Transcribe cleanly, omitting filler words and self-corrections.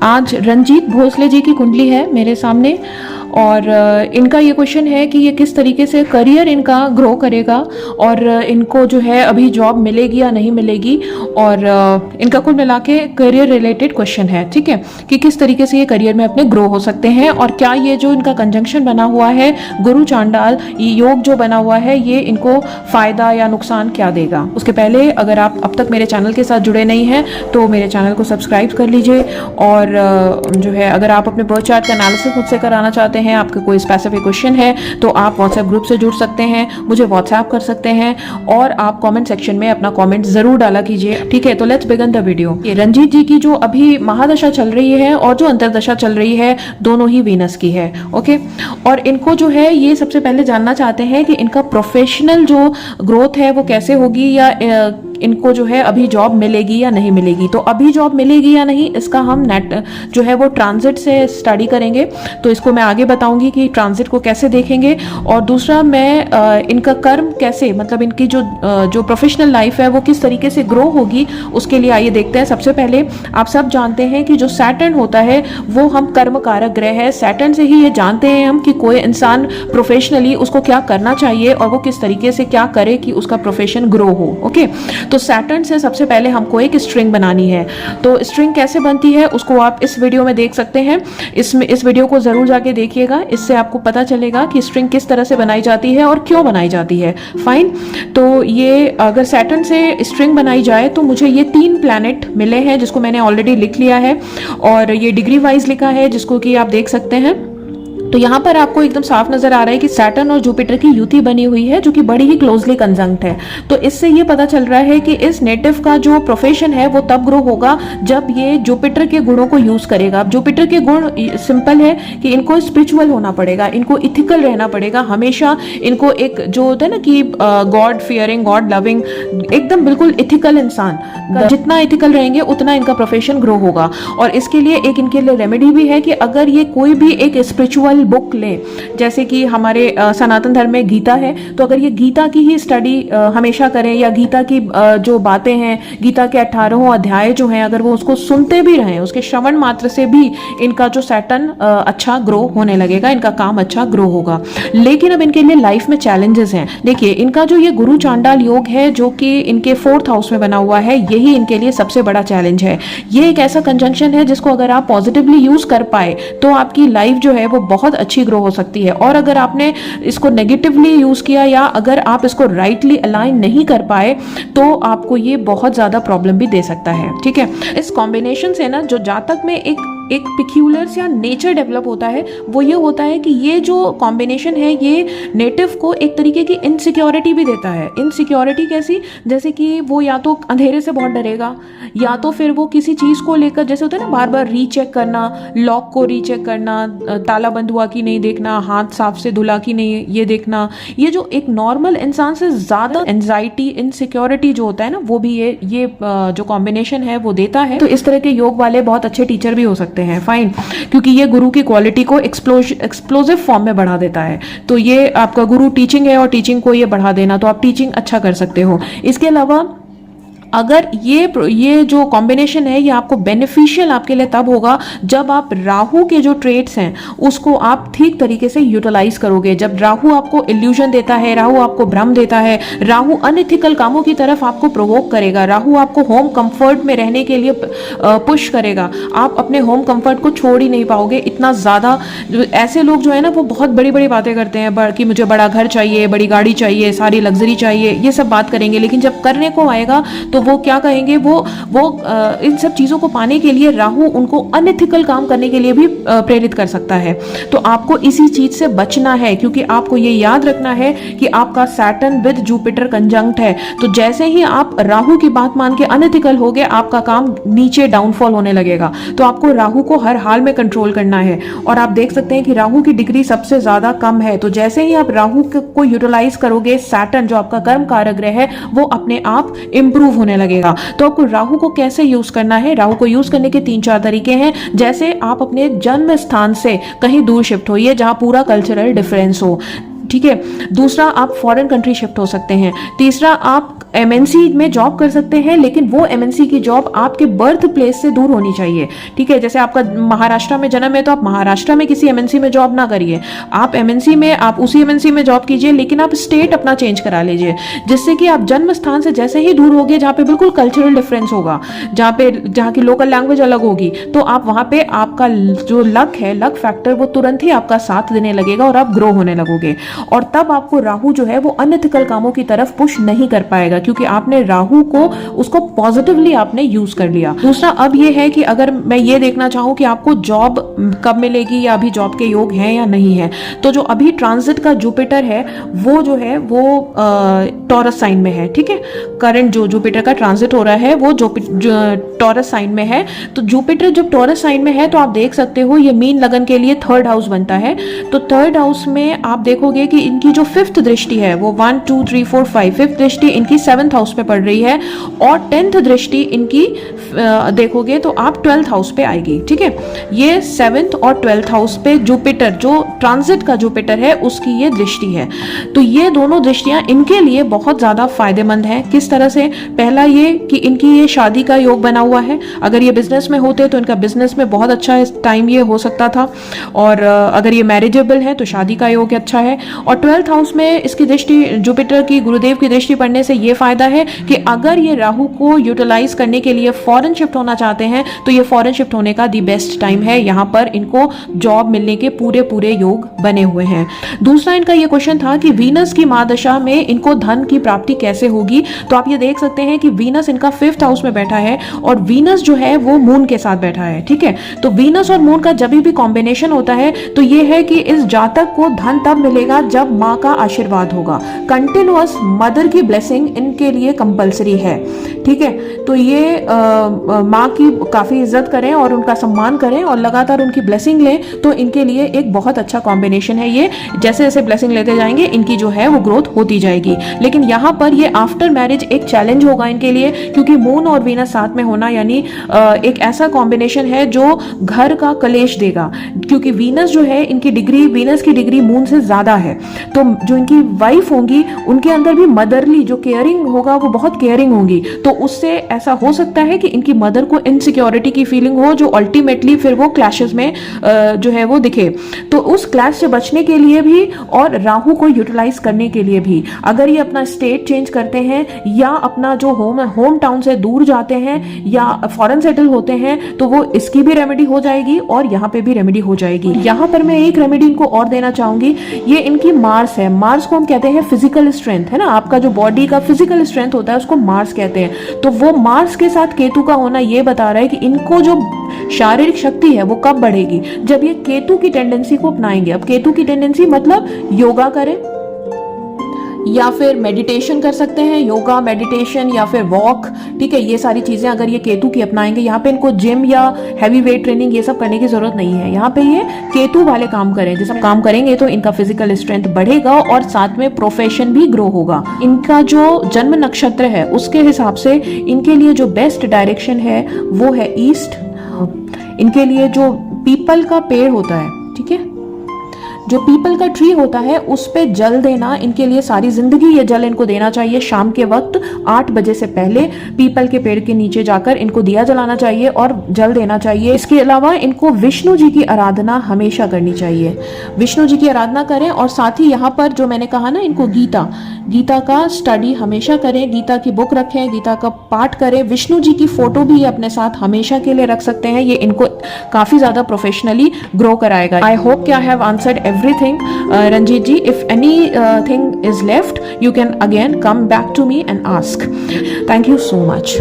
आज रंजीत भोसले जी की कुंडली है मेरे सामने और इनका ये क्वेश्चन है कि ये किस तरीके से करियर इनका ग्रो करेगा और इनको जो है अभी जॉब मिलेगी या नहीं मिलेगी। और इनका कुल मिला के करियर रिलेटेड क्वेश्चन है, ठीक है, कि किस तरीके से ये करियर में अपने ग्रो हो सकते हैं और क्या ये जो इनका कंजंक्शन बना हुआ है गुरु चांडाल योग जो बना हुआ है ये इनको फायदा या नुकसान क्या देगा। उसके पहले अगर आप अब तक मेरे चैनल के साथ जुड़े नहीं हैं तो मेरे चैनल को सब्सक्राइब कर लीजिए और जो है अगर आप अपने बर्थ चार्ट का एनालिसिस मुझसे कराना चाहते हैं, आपका कोई स्पेसिफिक क्वेश्चन है तो आप व्हाट्सएप ग्रुप से जुड़ सकते हैं, मुझे व्हाट्सएप कर सकते हैं और आप कमेंट सेक्शन में अपना कमेंट जरूर डाला कीजिए, ठीक है। तो लेट्स बिगिन द वीडियो। ये रंजीत जी की जो अभी महादशा चल रही है और जो अंतरदशा चल रही है दोनों ही वीनस की है, ओके। और इनको जो है ये सबसे पहले जानना चाहते हैं कि इनका प्रोफेशनल जो ग्रोथ है वो कैसे होगी या इनको जो है अभी जॉब मिलेगी या नहीं मिलेगी। तो अभी जॉब मिलेगी या नहीं इसका हम नेट जो है वो ट्रांजिट से स्टडी करेंगे, तो इसको मैं आगे बताऊंगी कि ट्रांजिट को कैसे देखेंगे। और दूसरा मैं इनका कर्म कैसे, मतलब इनकी जो प्रोफेशनल लाइफ है वो किस तरीके से ग्रो होगी उसके लिए आइए देखते हैं। सबसे पहले आप सब जानते हैं कि जो सैटर्न होता है वो हम कर्म कारक ग्रह है। सैटर्न से ही ये जानते हैं हम कि कोई इंसान प्रोफेशनली उसको क्या करना चाहिए और वो किस तरीके से क्या करे कि उसका प्रोफेशन ग्रो हो, ओके। तो सैटर्न से सबसे पहले हमको एक स्ट्रिंग बनानी है। तो स्ट्रिंग कैसे बनती है उसको आप इस वीडियो में देख सकते हैं। इस वीडियो को जरूर जाके देखिएगा, इससे आपको पता चलेगा कि स्ट्रिंग किस तरह से बनाई जाती है और क्यों बनाई जाती है। फाइन, तो ये अगर सैटर्न से स्ट्रिंग बनाई जाए तो मुझे ये 3 प्लैनेट मिले हैं जिसको मैंने ऑलरेडी लिख लिया है और ये डिग्री वाइज लिखा है जिसको कि आप देख सकते हैं। तो यहाँ पर आपको एकदम साफ नजर आ रहा है कि सैटर्न और जुपिटर की युति बनी हुई है जो कि बड़ी ही क्लोजली कंजंक्ट है। तो इससे ये पता चल रहा है कि इस नेटिव का जो प्रोफेशन है वो तब ग्रो होगा जब ये जुपिटर के गुणों को यूज करेगा। अब जुपिटर के गुण सिंपल है कि इनको स्पिरिचुअल होना पड़ेगा, इनको इथिकल रहना पड़ेगा हमेशा, इनको एक जो होता है ना कि गॉड फियरिंग, गॉड लविंग, एकदम बिल्कुल इथिकल इंसान, जितना इथिकल रहेंगे उतना इनका प्रोफेशन ग्रो होगा। और इसके लिए एक इनके लिए रेमेडी भी है कि अगर ये कोई भी एक स्पिरिचुअल बुक लें, जैसे कि हमारे सनातन धर्म में गीता है, तो अगर ये गीता की ही स्टडी हमेशा करें या गीता की जो बातें हैं, गीता के 18 अध्याय जो हैं, अगर वो उसको सुनते भी रहें, उसके श्रवण मात्र से भी इनका जो सैटर्न अच्छा ग्रो होने लगेगा, इनका काम अच्छा ग्रो होगा। लेकिन अब इनके लिए लाइफ में चैलेंजेस हैं। देखिए इनका जो ये गुरु चांडाल योग है जो कि इनके 4th हाउस में बना हुआ है, यही इनके लिए सबसे बड़ा चैलेंज है। ये एक ऐसा कंजंक्शन है जिसको अगर आप पॉजिटिवली यूज कर पाए तो आपकी लाइफ जो है वो बहुत अच्छी ग्रो हो सकती है। और अगर आपने इसको नेगेटिवली यूज किया या अगर आप इसको राइटली अलाइन नहीं कर पाए तो आपको ये बहुत ज्यादा प्रॉब्लम भी दे सकता है, ठीक है। इस कॉम्बिनेशन से ना जो जातक में एक पिक्यूलर्स या नेचर डेवलप होता है वो ये होता है कि ये जो कॉम्बिनेशन है ये नेटिव को एक तरीके की इनसिक्योरिटी भी देता है। इनसिक्योरिटी कैसी, जैसे कि वो या तो अंधेरे से बहुत डरेगा या तो फिर वो किसी चीज़ को लेकर, जैसे होता है ना बार बार रीचेक करना, लॉक को रीचेक करना, ताला बंद हुआ कि नहीं देखना, हाथ साफ से धुला कि नहीं ये देखना, ये जो एक नॉर्मल इंसान से ज़्यादा एंजाइटी, इनसिक्योरिटी जो होता है ना वो भी ये जो कॉम्बिनेशन है वो देता है। तो इस तरह के योग वाले बहुत अच्छे टीचर भी हो सकते हैं, फाइन, क्योंकि ये गुरु की क्वालिटी को एक्सप्लोसिव फॉर्म में बढ़ा देता है। तो ये आपका गुरु टीचिंग है और टीचिंग को ये बढ़ा देना, तो आप टीचिंग अच्छा कर सकते हो। इसके अलावा अगर ये जो कॉम्बिनेशन है ये आपको बेनिफिशियल आपके लिए तब होगा जब आप राहु के जो ट्रेट्स हैं उसको आप ठीक तरीके से यूटिलाइज करोगे। जब राहु आपको इल्यूजन देता है, राहु आपको भ्रम देता है, राहु अनइथिकल कामों की तरफ आपको प्रोवोक करेगा, राहु आपको होम कंफर्ट में रहने के लिए पुश करेगा, आप अपने होम कंफर्ट को छोड़ ही नहीं पाओगे इतना ज़्यादा। ऐसे लोग जो है ना वो बहुत बड़ी बड़ी बातें करते हैं कि मुझे बड़ा घर चाहिए, बड़ी गाड़ी चाहिए, सारी लग्जरी चाहिए, ये सब बात करेंगे, लेकिन जब करने को आएगा तो वो क्या कहेंगे, वो इन सब चीजों को पाने के लिए राहु उनको अनएथिकल काम करने के लिए भी प्रेरित कर सकता है। तो आपको इसी चीज से बचना है क्योंकि आपको ये याद रखना है कि आपका सैटर्न विद जुपिटर कंजंक्ट है। तो जैसे ही आप राहु की बात मान के अनएथिकल हो गए आपका काम नीचे डाउनफॉल होने लगेगा। तो आपको राहु को हर हाल में कंट्रोल करना है। और आप देख सकते हैं कि राहु की डिग्री सबसे ज्यादा कम है। तो जैसे ही आप राहु को यूटिलाइज करोगे, सैटर्न जो आपका कर्म कारक ग्रह है वो अपने आप इंप्रूव होने लगेगा। तो आपको राहु को कैसे यूज करना है, राहु को यूज करने के 3-4 तरीके हैं। जैसे आप अपने जन्म स्थान से कहीं दूर शिफ्ट होइए जहां पूरा कल्चरल डिफरेंस हो, ठीक है। दूसरा, आप फॉरेन कंट्री शिफ्ट हो सकते हैं। तीसरा, आप एमएनसी में जॉब कर सकते हैं, लेकिन वो एमएनसी की जॉब आपके बर्थ प्लेस से दूर होनी चाहिए। ठीक है, जैसे आपका महाराष्ट्र में जन्म है तो आप महाराष्ट्र में किसी एमएनसी में जॉब ना करिए, आप एमएनसी में, आप उसी एमएनसी में जॉब कीजिए, लेकिन आप स्टेट अपना चेंज करा लीजिए, जिससे कि आप जन्म स्थान से जैसे ही दूर होगे, जहाँ पे बिल्कुल कल्चरल डिफरेंस होगा, जहाँ की लोकल लैंग्वेज अलग होगी, तो आप वहाँ पे आपका जो लक है, लक फैक्टर, वो तुरंत ही आपका साथ देने लगेगा और आप ग्रो होने लगोगे। और तब आपको राहु जो है वो अनएथिकल कामों की तरफ पुश नहीं कर पाएगा, क्योंकि आपने राहु को, उसको पॉजिटिवली आपने यूज कर लिया। दूसरा अब ये है कि अगर मैं ये देखना चाहूँ कि आपको जॉब कब मिलेगी या अभी जॉब के योग हैं या नहीं है, तो जो अभी ट्रांजिट का जुपिटर है वो जो है वो टॉरस साइन में है। ठीक है, करंट जो जुपिटर का ट्रांजिट हो रहा है वो टॉरस साइन में है। तो जुपिटर जब टॉरस साइन में है तो आप देख सकते हो ये मीन लगन के लिए थर्ड हाउस बनता है। तो थर्ड हाउस में आप देखोगे कि इनकी जो फिफ्थ दृष्टि है वो 1 2 3 4 5, फिफ्थ दृष्टि इनकी 7th हाउस पे पड़ रही है, और 10th दृष्टि इनकी देखोगे तो आप 12th हाउस पे आएगी। ठीक है, ये 7th और 12th हाउस पे जुपिटर, जो ट्रांजिट का जुपिटर है, उसकी ये दृष्टि है। तो ये दोनों दृष्टियां इनके लिए बहुत ज्यादा फायदेमंद है। किस तरह से? पहला ये कि इनकी ये शादी का योग बना हुआ है, अगर ये बिजनेस में होते तो इनका बिजनेस में बहुत अच्छा टाइम ये हो सकता था, और अगर ये मैरिजेबल है तो शादी का योग अच्छा है। और 12th हाउस में इसकी दृष्टि, जुपिटर की, गुरुदेव की दृष्टि पड़ने से ये फायदा है कि अगर ये राहु को यूटिलाइज करने के लिए फॉरेन शिफ्ट होना चाहते हैं तो ये फॉरेन शिफ्ट होने का दी बेस्ट टाइम है। यहाँ पर इनको जॉब मिलने के पूरे पूरे योग बने हुए हैं। दूसरा इनका ये क्वेश्चन था कि वीनस की महादशा में इनको धन की प्राप्ति कैसे होगी। तो आप ये देख सकते हैं कि वीनस इनका 5th हाउस में बैठा है, और वीनस जो है वो मून के साथ बैठा है। ठीक है, तो वीनस और मून का जब भी कॉम्बिनेशन होता है तो ये है कि इस जातक को धन तब मिलेगा जब माँ का आशीर्वाद होगा। कंटिन्यूअस मदर की ब्लेसिंग इनके लिए कंपलसरी है। ठीक है, तो ये माँ की काफी इज्जत करें और उनका सम्मान करें और लगातार उनकी ब्लेसिंग लें, तो इनके लिए एक बहुत अच्छा कॉम्बिनेशन है ये। जैसे जैसे ब्लेसिंग लेते जाएंगे इनकी जो है वो ग्रोथ होती जाएगी। लेकिन यहाँ पर ये आफ्टर मैरिज एक चैलेंज होगा इनके लिए, क्योंकि मून और वीनस साथ में होना यानी एक ऐसा कॉम्बिनेशन है जो घर का कलेश देगा, क्योंकि वीनस जो है इनकी डिग्री, वीनस की डिग्री मून से ज्यादा है। तो जो इनकी वाइफ होंगी उनके अंदर भी मदरली जो केयरिंग होगा वो बहुत केयरिंग होंगी, तो उससे ऐसा हो सकता है कि इनकी मदर को इनसिक्योरिटी की फीलिंग हो, जो अल्टीमेटली फिर वो क्लैशेस में जो है वो दिखे। तो उस क्लैश से बचने के लिए भी और राहु को यूटिलाइज करने के लिए भी, अगर ये अपना स्टेट चेंज करते हैं या अपना जो होम टाउन से दूर जाते हैं या फॉरेन सेटल होते हैं, तो वो इसकी भी रेमेडी हो जाएगी और यहाँ पे भी रेमेडी हो जाएगी। यहाँ पर मैं एक रेमेडी इनको और देना चाहूंगी, ये इनकी मार्स है। मार्स को हम कहते हैं फिजिकल स्ट्रेंथ, है ना, आपका जो बॉडी का फिजिकल स्ट्रेंथ होता है उसको मार्स कहते हैं। तो वो मार्स के साथ केतु का होना ये बता रहा है कि इनको जो शारीरिक शक्ति है वो कब बढ़ेगी, जब ये केतु की टेंडेंसी को अपनाएंगे। अब केतु की टेंडेंसी मतलब योगा करें या फिर मेडिटेशन कर सकते हैं, योगा, मेडिटेशन या फिर वॉक। ठीक है, ये सारी चीजें अगर ये केतु की अपनाएंगे, यहाँ पे इनको जिम या हैवी वेट ट्रेनिंग ये सब करने की जरूरत नहीं है। यहाँ पे ये केतु वाले काम करें, ये सब काम करेंगे तो इनका फिजिकल स्ट्रेंथ बढ़ेगा और साथ में प्रोफेशन भी ग्रो होगा। इनका जो जन्म नक्षत्र है उसके हिसाब से इनके लिए जो बेस्ट डायरेक्शन है वो है ईस्ट। इनके लिए जो पीपल का पेड़ होता है, ठीक है, जो पीपल का ट्री होता है उस पे जल देना इनके लिए सारी जिंदगी ये जल इनको देना चाहिए। शाम के वक्त 8 बजे से पहले पीपल के पेड़ के नीचे जाकर इनको दिया जलाना चाहिए और जल देना चाहिए। इसके अलावा इनको विष्णु जी की आराधना हमेशा करनी चाहिए, विष्णु जी की आराधना करें। और साथ ही यहाँ पर जो मैंने कहा ना, इनको गीता का स्टडी हमेशा करें, गीता की बुक रखें, गीता का पाठ करें। विष्णु जी की फोटो भी अपने साथ हमेशा के लिए रख सकते हैं, ये इनको काफी ज्यादा प्रोफेशनली ग्रो कराएगा। आई होप कि I have answered everything. Ranjit ji, if anything is left, you can again come back to me and ask. Thank you so much.